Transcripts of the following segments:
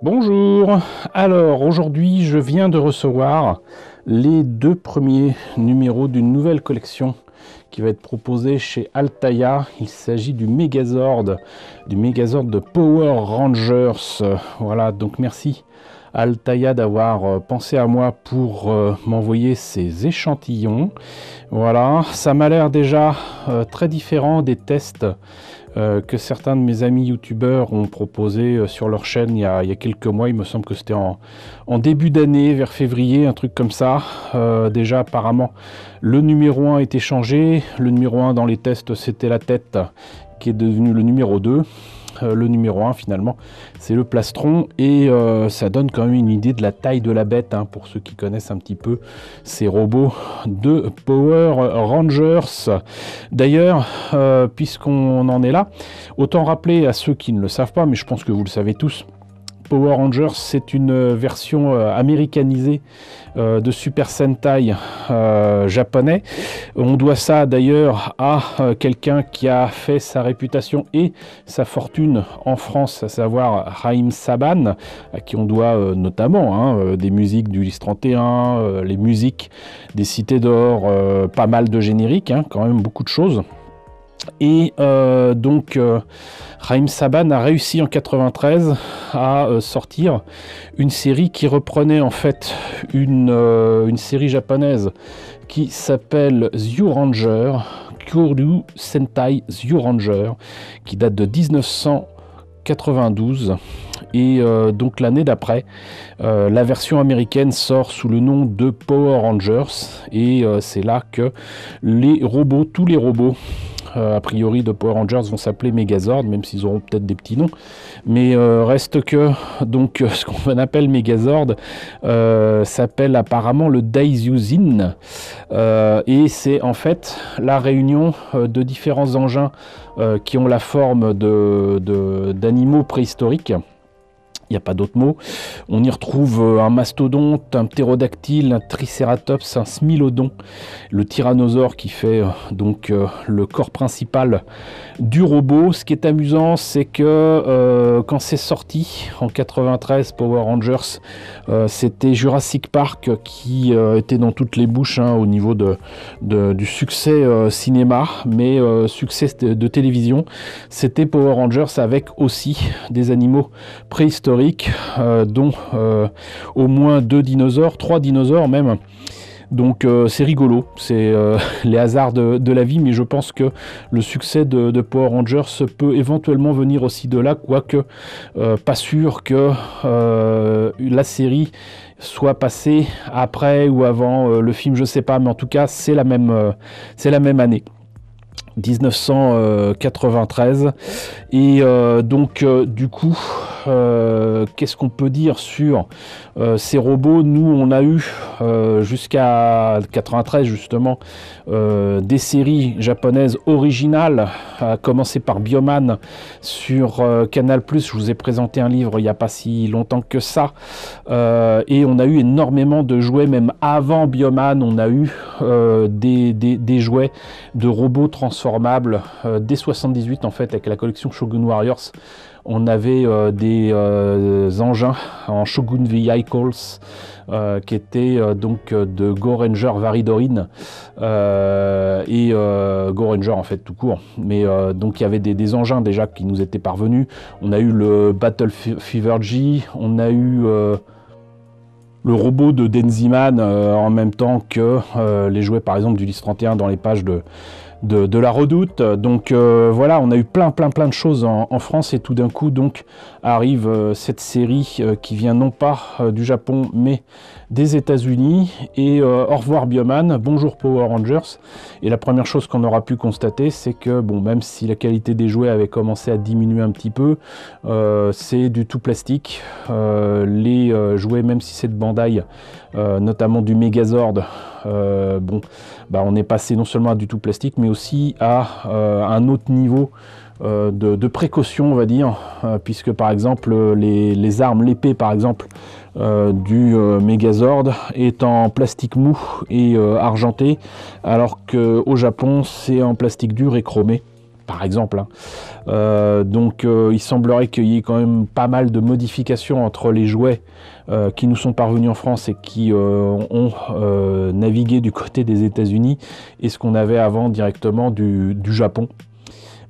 Bonjour, alors aujourd'hui je viens de recevoir les deux premiers numéros d'une nouvelle collection qui va être proposée chez Altaïa. Il s'agit du Megazord de Power Rangers. Voilà, donc merci à Altaïa d'avoir pensé à moi pour m'envoyer ces échantillons. Voilà, ça m'a l'air déjà très différent des tests que certains de mes amis youtubeurs ont proposé sur leur chaîne il y a quelques mois. Il me semble que c'était en début d'année, vers février, un truc comme ça. Déjà apparemment le numéro 1 a été changé. Le numéro 1 dans les tests c'était la tête qui est devenue le numéro 2. Le numéro 1 finalement c'est le plastron et ça donne quand même une idée de la taille de la bête, hein, pour ceux qui connaissent un petit peu ces robots de Power Rangers. D'ailleurs, puisqu'on en est là, autant rappeler à ceux qui ne le savent pas, mais je pense que vous le savez tous, Power Rangers, c'est une version américanisée de Super Sentai japonais. On doit ça d'ailleurs à quelqu'un qui a fait sa réputation et sa fortune en France, à savoir Raïm Saban, à qui on doit notamment des musiques d'Ulysse 31, les musiques des Cités d'Or, pas mal de génériques, quand même beaucoup de choses. Et donc Raïm Saban a réussi en 93 à sortir une série qui reprenait en fait une série japonaise qui s'appelle Zyuranger, Kyoryu Sentai Zyuranger, qui date de 1992. Et donc l'année d'après, la version américaine sort sous le nom de Power Rangers, et c'est là que les robots, tous les robots a priori de Power Rangers vont s'appeler Megazord, même s'ils auront peut-être des petits noms, mais reste que donc ce qu'on appelle Megazord s'appelle apparemment le Daizyouzin, et c'est en fait la réunion de différents engins qui ont la forme d'animaux préhistoriques. Il n'y a pas d'autre mot. On y retrouve un mastodonte, un ptérodactyle, un tricératops, un smilodon, le tyrannosaure qui fait donc le corps principal du robot. Ce qui est amusant, c'est que quand c'est sorti en 93, Power Rangers, c'était Jurassic Park qui était dans toutes les bouches au niveau du succès cinéma, mais succès de télévision, c'était Power Rangers avec aussi des animaux préhistoriques, dont au moins 2 dinosaures, 3 dinosaures même. Donc c'est rigolo, c'est les hasards de la vie, mais je pense que le succès de Power Rangers peut éventuellement venir aussi de là, quoique pas sûr que la série soit passée après ou avant le film, je sais pas, mais en tout cas c'est la même année. 1993, et donc du coup qu'est-ce qu'on peut dire sur ces robots? Nous on a eu jusqu'à 93 justement des séries japonaises originales, à commencer par Bioman sur Canal+. Je vous ai présenté un livre il n'y a pas si longtemps que ça, et on a eu énormément de jouets. Même avant Bioman, on a eu des jouets de robots transformables dès 78 en fait, avec la collection Shogun Warriors. On avait des engins en Shogun Vehicles qui étaient donc de Go Ranger Varidorin et Go Ranger en fait tout court. Mais donc il y avait des engins déjà qui nous étaient parvenus. On a eu le Battle Fever G, on a eu le robot de Denziman en même temps que les jouets par exemple d'Ulysse 31 dans les pages de la Redoute. Donc voilà, on a eu plein de choses en France, et tout d'un coup donc arrive cette série qui vient non pas du Japon mais des États-Unis, et au revoir Bioman, bonjour Power Rangers. Et la première chose qu'on aura pu constater, c'est que bon, même si la qualité des jouets avait commencé à diminuer un petit peu, c'est du tout plastique. Les jouets, même si c'est de Bandai, notamment du Megazord, bon, bah on est passé non seulement à du tout plastique, mais aussi à un autre niveau de précaution, on va dire, puisque par exemple les armes, l'épée par exemple du Megazord est en plastique mou et argenté, alors qu'au Japon c'est en plastique dur et chromé. par exemple. Hein. Donc il semblerait qu'il y ait quand même pas mal de modifications entre les jouets qui nous sont parvenus en France et qui ont navigué du côté des États-Unis et ce qu'on avait avant directement du Japon.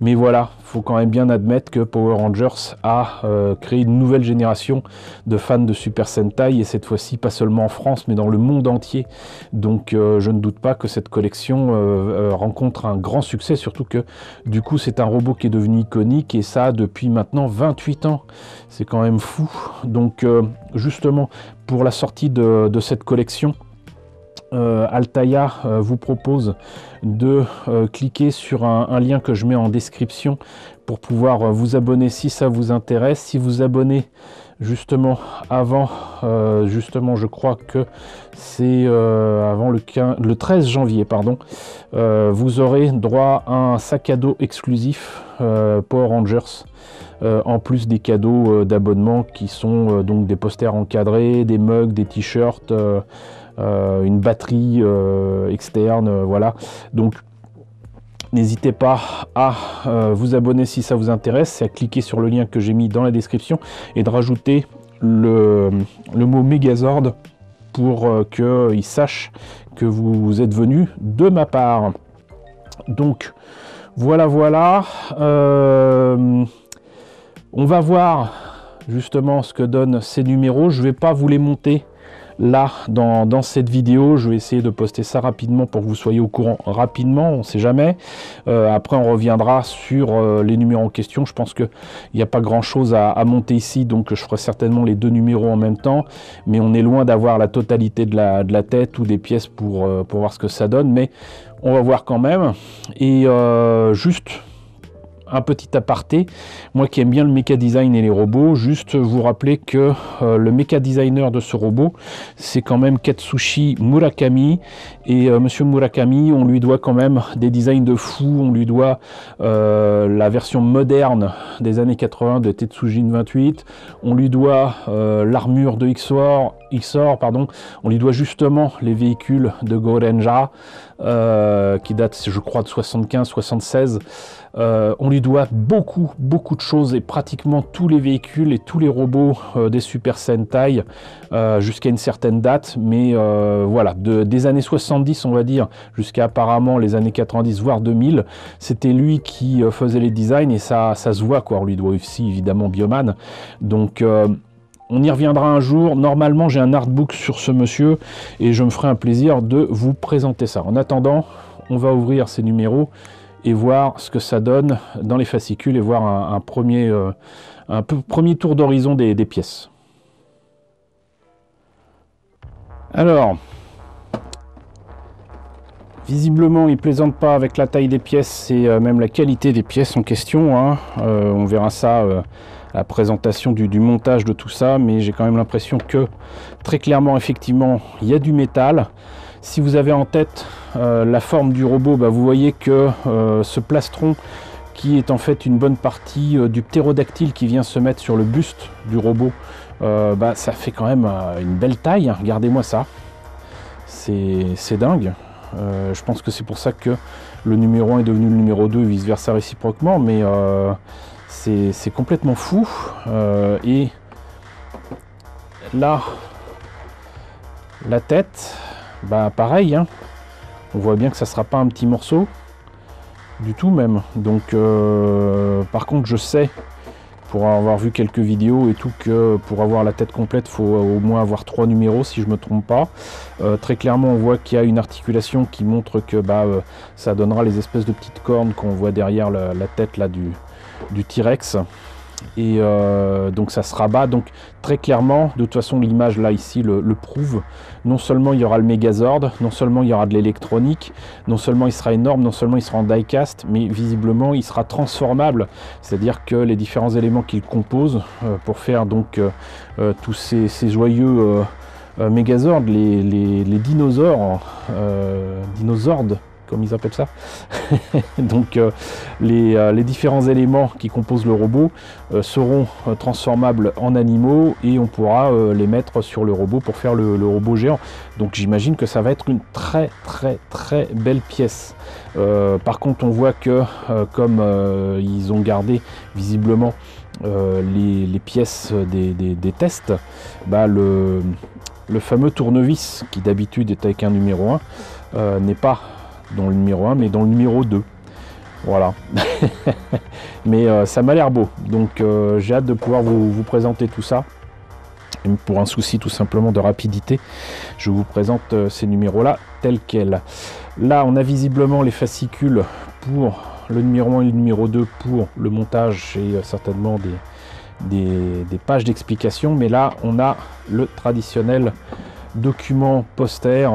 Mais voilà, il faut quand même bien admettre que Power Rangers a créé une nouvelle génération de fans de Super Sentai, et cette fois-ci pas seulement en France, mais dans le monde entier. Donc je ne doute pas que cette collection rencontre un grand succès, surtout que du coup c'est un robot qui est devenu iconique, et ça depuis maintenant 28 ans. C'est quand même fou. Donc justement, pour la sortie de cette collection, Altaïa vous propose de cliquer sur un lien que je mets en description pour pouvoir vous abonner si ça vous intéresse. Si vous abonnez justement avant, justement je crois que c'est avant le 13 janvier, pardon, vous aurez droit à un sac à dos exclusif Power Rangers. En plus des cadeaux d'abonnement qui sont donc des posters encadrés, des mugs, des t-shirts, une batterie externe, voilà. Donc n'hésitez pas à vous abonner si ça vous intéresse, et à cliquer sur le lien que j'ai mis dans la description et de rajouter le mot Megazord pour qu'ils sachent que vous êtes venu de ma part. Donc voilà, voilà. On va voir justement ce que donnent ces numéros. Je ne vais pas vous les monter là dans cette vidéo. Je vais essayer de poster ça rapidement pour que vous soyez au courant rapidement, on ne sait jamais. Après on reviendra sur les numéros en question. Je pense qu'il n'y a pas grand chose à monter ici, donc je ferai certainement les deux numéros en même temps, mais on est loin d'avoir la totalité de la tête ou des pièces pour voir ce que ça donne, mais on va voir quand même. Et juste un petit aparté, moi qui aime bien le mecha design et les robots, juste vous rappeler que le mecha designer de ce robot, c'est quand même Katsushi Murakami, et monsieur Murakami, on lui doit quand même des designs de fou. On lui doit la version moderne des années 80 de Tetsujin 28, on lui doit l'armure de XOR, pardon. On lui doit justement les véhicules de Gorenja qui datent, je crois, de 75-76. On lui doit beaucoup de choses, et pratiquement tous les véhicules et tous les robots des Super Sentai jusqu'à une certaine date, mais voilà, des années 70 on va dire jusqu'à apparemment les années 90 voire 2000, c'était lui qui faisait les designs, et ça se voit quoi. On lui doit aussi évidemment Bioman, donc on y reviendra un jour. Normalement j'ai un artbook sur ce monsieur et je me ferai un plaisir de vous présenter ça. En attendant, on va ouvrir ces numéros et voir ce que ça donne dans les fascicules, et voir un premier tour d'horizon des pièces. Alors, visiblement il plaisante pas avec la taille des pièces et même la qualité des pièces en question, hein. On verra ça à la présentation du montage de tout ça, mais j'ai quand même l'impression que très clairement effectivement il y a du métal. Si vous avez en tête la forme du robot, bah, vous voyez que ce plastron, qui est en fait une bonne partie du ptérodactyle qui vient se mettre sur le buste du robot, bah, ça fait quand même une belle taille. Regardez-moi ça, c'est dingue. Je pense que c'est pour ça que le numéro 1 est devenu le numéro 2 et vice versa réciproquement, mais c'est complètement fou. Et là, la tête, bah pareil, hein. On voit bien que ça sera pas un petit morceau du tout même. Donc par contre je sais, pour avoir vu quelques vidéos et tout, que pour avoir la tête complète il faut au moins avoir 3 numéros si je me trompe pas. Très clairement on voit qu'il y a une articulation qui montre que ça donnera les espèces de petites cornes qu'on voit derrière la tête là du T-Rex. Et donc ça se rabat, donc très clairement, de toute façon l'image là ici le prouve. Non seulement il y aura le Megazord, non seulement il y aura de l'électronique, non seulement il sera énorme, non seulement il sera en die-cast, mais visiblement il sera transformable, c'est à dire que les différents éléments qu'il compose pour faire donc tous ces joyeux Megazord, les dinosaures, Dinosaures comme ils appellent ça. Donc les différents éléments qui composent le robot seront transformables en animaux et on pourra les mettre sur le robot pour faire le robot géant. Donc j'imagine que ça va être une très belle pièce. Par contre on voit que comme ils ont gardé visiblement les pièces des tests, bah, le fameux tournevis qui d'habitude est avec un numéro 1 n'est pas dans le numéro 1 mais dans le numéro 2. Voilà. Mais ça m'a l'air beau, donc j'ai hâte de pouvoir vous présenter tout ça. Et pour un souci tout simplement de rapidité, je vous présente ces numéros là tels quels. Là on a visiblement les fascicules pour le numéro 1 et le numéro 2 pour le montage et certainement des pages d'explication, mais là on a le traditionnel document poster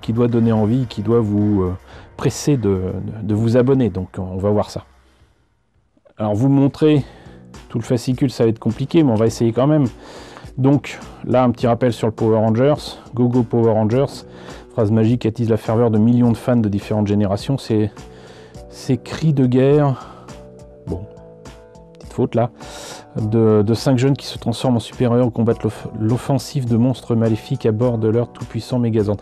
qui doit donner envie, qui doit vous presser de vous abonner, donc on va voir ça. Alors vous montrer tout le fascicule ça va être compliqué, mais on va essayer quand même. Donc là un petit rappel sur le Power Rangers, Go Go Power Rangers, phrase magique qui attise la ferveur de millions de fans de différentes générations. Ces cris de guerre, bon, petite faute là, de 5 jeunes qui se transforment en super-héros combattent l'offensive de monstres maléfiques à bord de leur tout-puissant Megazord.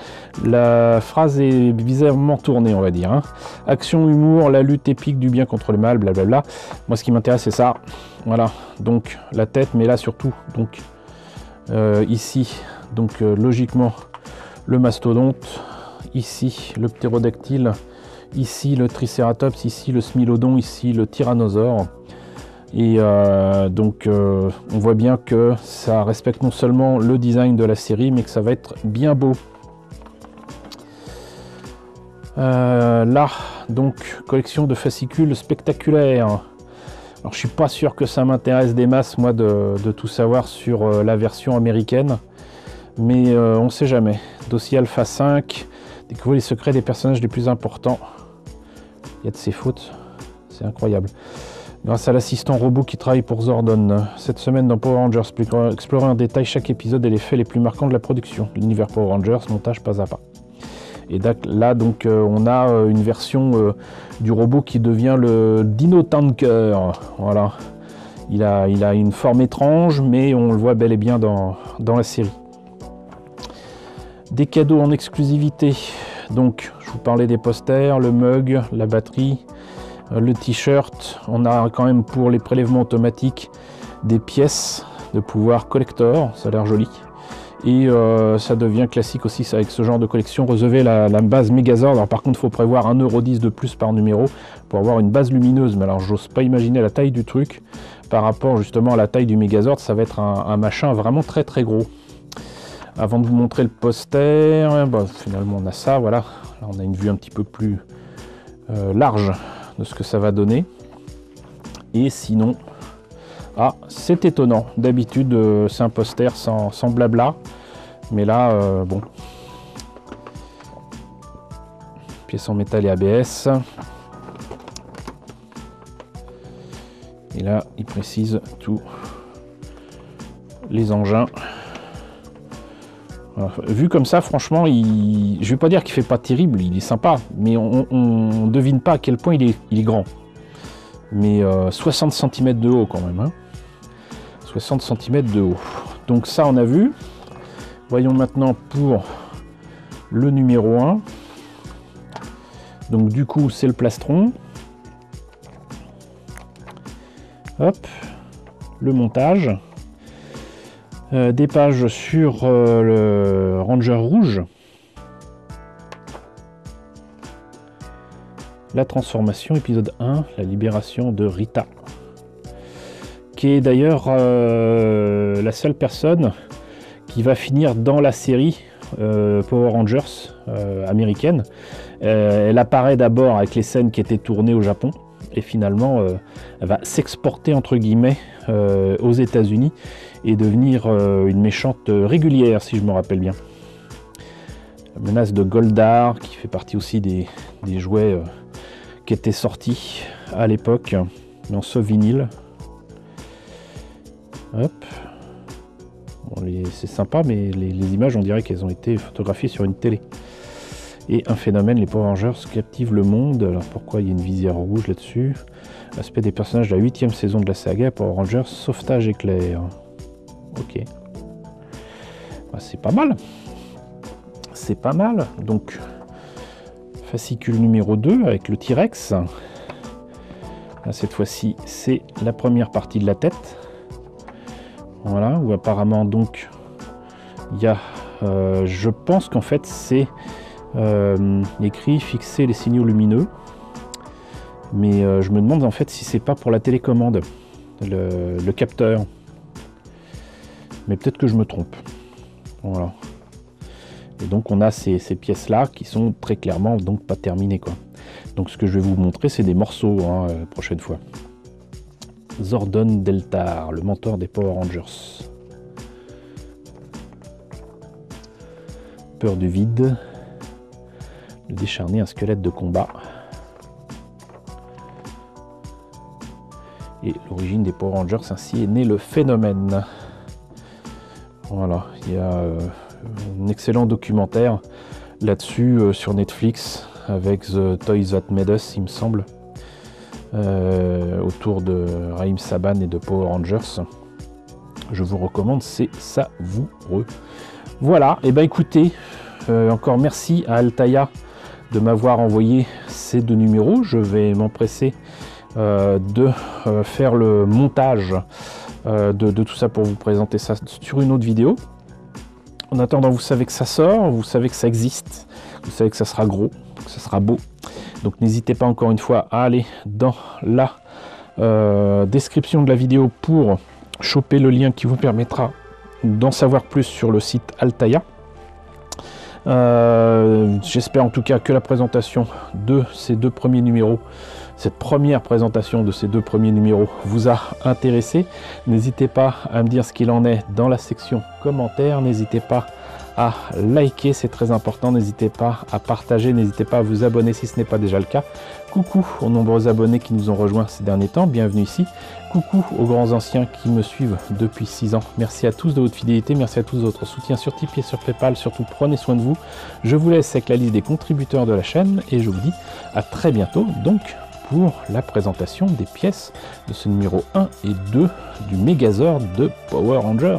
La phrase est bizarrement tournée, on va dire. Hein. Action, humour, la lutte épique du bien contre le mal, blablabla. Moi, ce qui m'intéresse, c'est ça. Voilà, donc la tête, mais là surtout, donc ici, donc logiquement, le mastodonte, ici, le ptérodactyle, ici, le tricératops, ici, le smilodon, ici, le tyrannosaure. Et donc on voit bien que ça respecte non seulement le design de la série, mais que ça va être bien beau. Là, donc, collection de fascicules spectaculaires. Alors je suis pas sûr que ça m'intéresse des masses, moi, de tout savoir sur la version américaine. Mais on sait jamais. Dossier Alpha 5, découvrir les secrets des personnages les plus importants. Il y a de ces fautes, c'est incroyable. Grâce à l'assistant robot qui travaille pour Zordon. Cette semaine dans Power Rangers, explorer en détail chaque épisode et les faits les plus marquants de la production. L'univers Power Rangers, montage pas à pas. Et là, donc, on a une version du robot qui devient le Dino Tanker. Voilà. Il a une forme étrange, mais on le voit bel et bien dans la série. Des cadeaux en exclusivité. Donc, je vous parlais des posters, le mug, la batterie, le t-shirt. On a quand même pour les prélèvements automatiques des pièces de pouvoir collector. Ça a l'air joli. Et ça devient classique aussi avec ce genre de collection. Recevez la base Megazord. Alors par contre, il faut prévoir 1,10 € de plus par numéro pour avoir une base lumineuse. Mais alors, j'ose pas imaginer la taille du truc par rapport justement à la taille du Megazord. Ça va être un machin vraiment très gros. Avant de vous montrer le poster, bah, finalement on a ça, voilà. Là, on a une vue un petit peu plus large de ce que ça va donner. Et sinon, ah, c'est étonnant. D'habitude, c'est un poster sans blabla. Mais là, bon. Pièce en métal et ABS. Et là, il précise tous les engins. Alors, vu comme ça, franchement, je vais pas dire qu'il fait pas terrible, il est sympa, mais on devine pas à quel point il est grand. Mais 60 cm de haut quand même. Hein. 60 cm de haut. Donc ça, on a vu. Voyons maintenant pour le numéro 1. Donc du coup, c'est le plastron. Hop, le montage. Des pages sur le Ranger rouge. La transformation, épisode 1, la libération de Rita. Qui est d'ailleurs la seule personne qui va finir dans la série Power Rangers américaine. Elle apparaît d'abord avec les scènes qui étaient tournées au Japon. Et finalement, elle va s'exporter entre guillemets aux États-Unis et devenir une méchante régulière, si je me rappelle bien. La menace de Goldar, qui fait partie aussi des jouets qui étaient sortis à l'époque, mais en vinyle. Hop. Bon, c'est sympa, mais les images, on dirait qu'elles ont été photographiées sur une télé. Et un phénomène, les Power Rangers captivent le monde. Alors pourquoi il y a une visière rouge là-dessus? Aspect des personnages de la 8e saison de la saga, Power Rangers, sauvetage éclair. Ok. Bah, c'est pas mal. C'est pas mal. Donc, fascicule numéro 2 avec le T-Rex. Là, cette fois-ci, c'est la première partie de la tête. Voilà, où apparemment, donc, il y a... je pense qu'en fait, c'est écrit fixer les signaux lumineux. Mais je me demande en fait si c'est pas pour la télécommande, le capteur. Mais peut-être que je me trompe. Voilà. Et donc on a ces pièces-là qui sont très clairement donc pas terminées, quoi. Donc ce que je vais vous montrer, c'est des morceaux, hein, la prochaine fois. Zordon Deltar, le mentor des Power Rangers. Peur du vide. Le décharner, un squelette de combat. Et l'origine des Power Rangers, ainsi est né le phénomène. Voilà, il y a un excellent documentaire là-dessus sur Netflix avec The Toys That Made Us, il me semble, autour de Raïm Saban et de Power Rangers. Je vous recommande, c'est savoureux. Voilà, et ben écoutez, encore merci à Altaïa de m'avoir envoyé ces 2 numéros. Je vais m'empresser de faire le montage de tout ça pour vous présenter ça sur une autre vidéo. En attendant, vous savez que ça sort, vous savez que ça existe, vous savez que ça sera gros, que ça sera beau. Donc n'hésitez pas encore une fois à aller dans la description de la vidéo pour choper le lien qui vous permettra d'en savoir plus sur le site Altaïa. J'espère en tout cas que la présentation de ces 2 premiers numéros, cette première présentation de ces 2 premiers numéros vous a intéressé. N'hésitez pas à me dire ce qu'il en est dans la section commentaires. N'hésitez pas à liker, c'est très important. N'hésitez pas à partager, n'hésitez pas à vous abonner si ce n'est pas déjà le cas. Coucou aux nombreux abonnés qui nous ont rejoints ces derniers temps, bienvenue ici. Coucou aux grands anciens qui me suivent depuis 6 ans. Merci à tous de votre fidélité, merci à tous de votre soutien sur Tipeee et sur Paypal. Surtout prenez soin de vous. Je vous laisse avec la liste des contributeurs de la chaîne et je vous dis à très bientôt donc pour la présentation des pièces de ce numéro 1 et 2 du Megazord de Power Rangers.